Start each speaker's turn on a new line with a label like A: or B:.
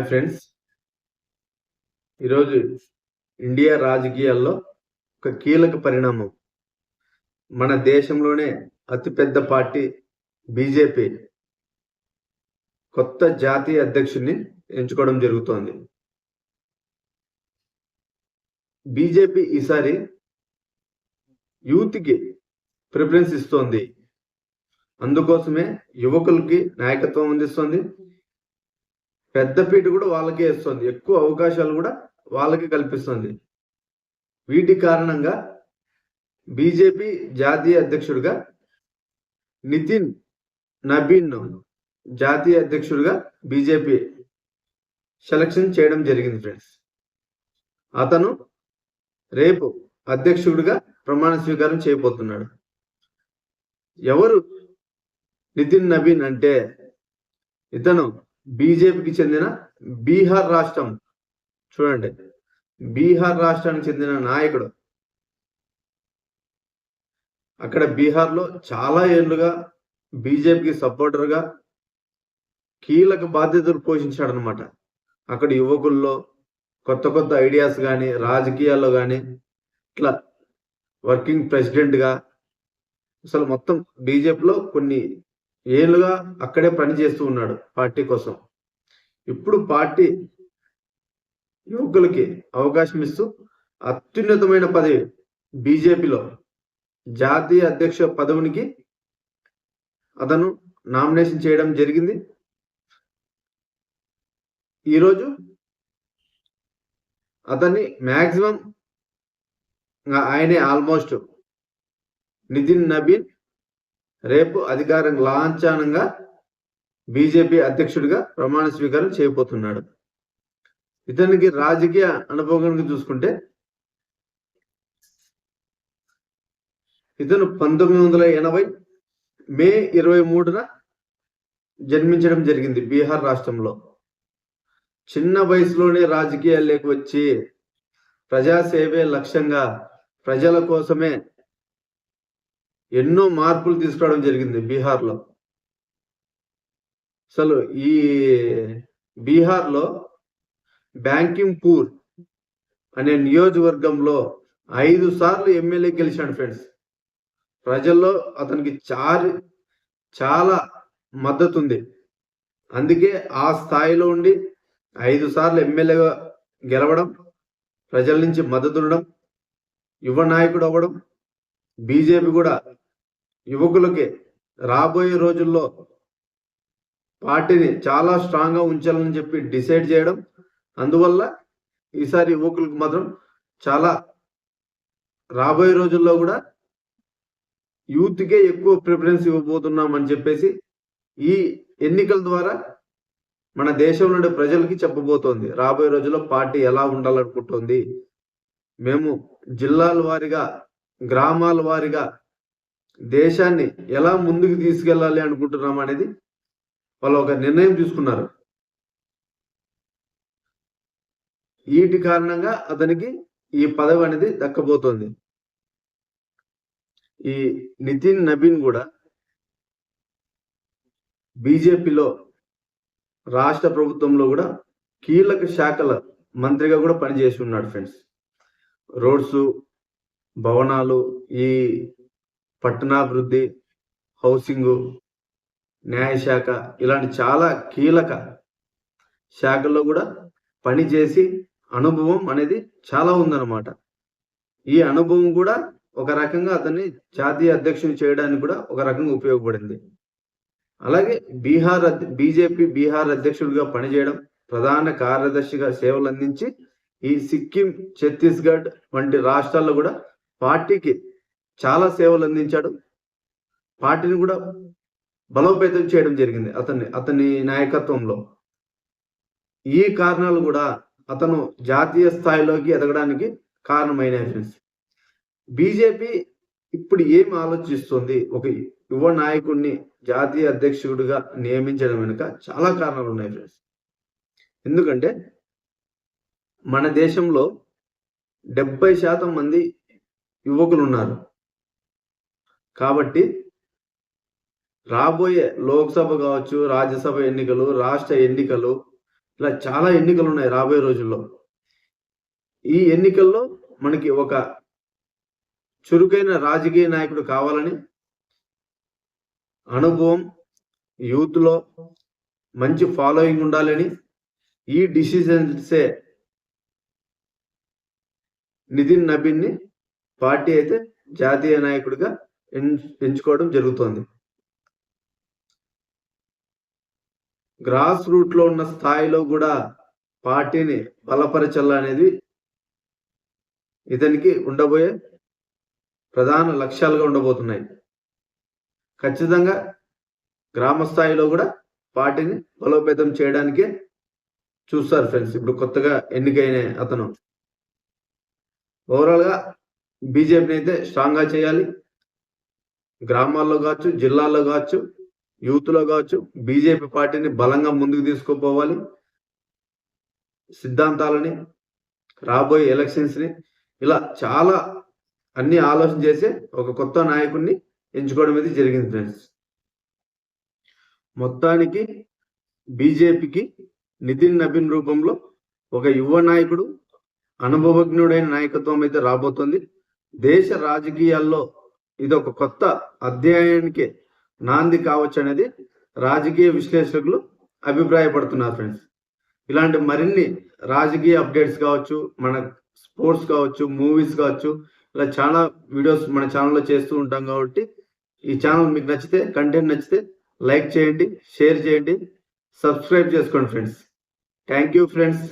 A: Friends, ఈరోజు India రాజకీయాల్లో ఒక కీలక పరిణామం. మన దేశంలోనే అతిపెద్ద పార్టీ బీజేపీ కొత్త జాతీయ అధ్యక్షుడిని ఎంచుకోవడం జరుగుతోంది. బీజేపీ ఈసారి యూత్కి ప్రిఫరెన్స్ ఇస్తోంది. అందుకోసమే యువకులకి నాయకత్వం అందిస్తుంది. పెద్దపీట కూడా వాళ్ళకే ఇస్తుంది. ఎక్కువ అవకాశాలు కూడా వాళ్ళకి కల్పిస్తుంది. వీటి కారణంగా బీజేపీ జాతీయ అధ్యక్షుడిగా నితిన్ నబీన్ జాతీయ అధ్యక్షుడిగా బీజేపీ సెలక్షన్ చేయడం జరిగింది ఫ్రెండ్స్. అతను రేపు అధ్యక్షుడిగా ప్రమాణ స్వీకారం చేయబోతున్నాడు. ఎవరు నితిన్ నబీన్ అంటే, ఇతను బీజేపీకి చెందిన బీహార్ రాష్ట్రం, చూడండి, బీహార్ రాష్ట్రానికి చెందిన నాయకుడు. అక్కడ బీహార్లో చాలా ఏళ్లుగా బీజేపీకి సపోర్టర్గా కీలక బాధ్యతలు పోషించాడు అనమాట. అక్కడ యువకుల్లో కొత్త కొత్త ఐడియాస్ కానీ, రాజకీయాల్లో కానీ, ఇట్లా వర్కింగ్ ప్రెసిడెంట్గా అసలు మొత్తం బీజేపీలో కొన్ని ఏళ్ళుగా అక్కడే పనిచేస్తూ ఉన్నాడు పార్టీ కోసం. ఇప్పుడు పార్టీ యువకులకి అవకాశం ఇస్తూ అత్యున్నతమైన పదవి బీజేపీలో జాతీయ అధ్యక్ష పదవికి అతను నామినేషన్ చేయడం జరిగింది. ఈరోజు అతన్ని మ్యాక్సిమం ఆయనే ఆల్మోస్ట్ నితిన్ నబీన్ రేపు అధికారం లాంఛనంగా బీజేపీ అధ్యక్షుడిగా ప్రమాణ స్వీకారం చేయబోతున్నాడు. ఇతనికి రాజకీయ అనుభవం చూసుకుంటే, ఇతను 1980 మే 23న జన్మించడం జరిగింది బీహార్ రాష్ట్రంలో. చిన్న వయసులోనే రాజకీయాల్లోకి వచ్చి ప్రజాసేవే లక్ష్యంగా ప్రజల కోసమే ఎన్నో మార్పులు తీసుకురావడం జరిగింది బీహార్లో. అసలు ఈ బీహార్లో బ్యాంకింగ్పూర్ అనే నియోజకవర్గంలో 5 సార్లు ఎమ్మెల్యే గెలిచాడు ఫ్రెండ్స్. ప్రజల్లో అతనికి చాలా మద్దతు ఉంది. అందుకే ఆ స్థాయిలో ఉండి 5 సార్లు ఎమ్మెల్యేగా గెలవడం, ప్రజల నుంచి మద్దతు ఉండడం, యువ నాయకుడు అవ్వడం, బీజేపీ కూడా యువకులకి రాబోయే రోజుల్లో పార్టీని చాలా స్ట్రాంగ్గా ఉంచాలని చెప్పి డిసైడ్ చేయడం. అందువల్ల ఈసారి యువకులకు మాత్రం చాలా రాబోయే రోజుల్లో కూడా యూత్కే ఎక్కువ ప్రిఫరెన్స్ ఇవ్వబోతున్నామని చెప్పేసి ఈ ఎన్నికల ద్వారా మన దేశంలో ఉండే ప్రజలకి చెప్పబోతోంది. రాబోయే రోజుల్లో పార్టీ ఎలా ఉండాలనుకుంటోంది, మేము జిల్లాల వారీగా, గ్రామాల వారీగా దేశాన్ని ఎలా ముందుకు తీసుకెళ్ళాలి అనుకుంటున్నాం అనేది వాళ్ళు ఒక నిర్ణయం తీసుకున్నారు. వీటి కారణంగా అతనికి ఈ పదవి అనేది దక్కబోతోంది. ఈ నితిన్ నబీన్ కూడా బీజేపీలో రాష్ట్ర ప్రభుత్వంలో కూడా కీలక శాఖల మంత్రిగా కూడా పనిచేసి ఉన్నాడు ఫ్రెండ్స్. రోడ్స్, భవనాలు, ఈ పట్టణాభివృద్ధి, హౌసింగ్, న్యాయశాఖ, ఇలాంటి చాలా కీలక శాఖల్లో కూడా పనిచేసి అనుభవం అనేది చాలా ఉందన్నమాట. ఈ అనుభవం కూడా ఒక రకంగా అతన్ని జాతీయ అధ్యక్షుని చేయడానికి కూడా ఒక రకంగా ఉపయోగపడింది. అలాగే బీజేపీ బీహార్ అధ్యక్షుడిగా పనిచేయడం, ప్రధాన కార్యదర్శిగా సేవలు అందించి ఈ సిక్కిం, ఛత్తీస్గఢ్ వంటి రాష్ట్రాల్లో కూడా పార్టీకి చాలా సేవలు అందించాడు. పార్టీని కూడా బలోపేతం చేయడం జరిగింది అతని నాయకత్వంలో. ఈ కారణాలు కూడా అతను జాతీయ స్థాయిలోకి ఎదగడానికి కారణమైనాయి ఫ్రెండ్స్. బీజేపీ ఇప్పుడు ఏం ఆలోచిస్తుంది, ఒక యువ నాయకుడిని జాతీయ అధ్యక్షుడిగా నియమించడం వెనుక చాలా కారణాలు ఉన్నాయి ఫ్రెండ్స్. ఎందుకంటే మన దేశంలో 70% మంది యువకులు ఉన్నారు. కాబట్టి రాబోయే లోక్సభ కావచ్చు, రాజ్యసభ ఎన్నికలు, రాష్ట్ర ఎన్నికలు ఇలా చాలా ఎన్నికలు ఉన్నాయి రాబోయే రోజుల్లో. ఈ ఎన్నికల్లో మనకి ఒక చురుకైన రాజకీయ నాయకుడు కావాలని, అనుభవం, యూత్లో మంచి ఫాలోయింగ్ ఉండాలని ఈ డిసిజన్సే నితిన్ నబీన్ని పార్టీ అయితే జాతీయ నాయకుడిగా ఎంచుకోవడం జరుగుతోంది. గ్రాస్ రూట్ లో ఉన్న స్థాయిలో కూడా పార్టీని బలపరచాలనేది ఇతనికి ఉండబోయే ప్రధాన లక్ష్యాలుగా ఉండబోతున్నాయి. ఖచ్చితంగా గ్రామ స్థాయిలో కూడా పార్టీని బలోపేతం చేయడానికే చూస్తారు ఫ్రెండ్స్. ఇప్పుడు కొత్తగా ఎన్నికైన అతను ఓవరాల్ గా బీజేపీని అయితే స్ట్రాంగ్ గా చేయాలి. గ్రామాల్లో కావచ్చు, జిల్లాల్లో కావచ్చు, యూత్ లో కావచ్చు, బీజేపీ పార్టీని బలంగా ముందుకు తీసుకుపోవాలి. సిద్ధాంతాలని, రాబోయే ఎలక్షన్స్ ని ఇలా చాలా అన్ని ఆలోచన చేసి ఒక కొత్త నాయకుడిని ఎంచుకోవడం అయితే జరిగింది ఫ్రెండ్స్. మొత్తానికి బీజేపీకి నితిన్ నబీన్ రూపంలో ఒక యువ నాయకుడు, అనుభవజ్ఞుడైన నాయకత్వం అయితే రాబోతుంది. దేశ రాజకీయాల్లో ఇది ఒక కొత్త అధ్యాయానికి నాంది కావచ్చు అనేది రాజకీయ విశ్లేషకులు అభిప్రాయపడుతున్నారు ఫ్రెండ్స్. ఇలాంటి మరిన్ని రాజకీయ అప్డేట్స్ కావచ్చు, మన స్పోర్ట్స్ కావచ్చు, మూవీస్ కావచ్చు, ఇలా చాలా వీడియోస్ మన ఛానల్లో చేస్తూ ఉంటాం. కాబట్టి ఈ ఛానల్ మీకు నచ్చితే, కంటెంట్ నచ్చితే లైక్ చేయండి, షేర్ చేయండి, సబ్స్క్రైబ్ చేసుకోండి ఫ్రెండ్స్. Thank you friends.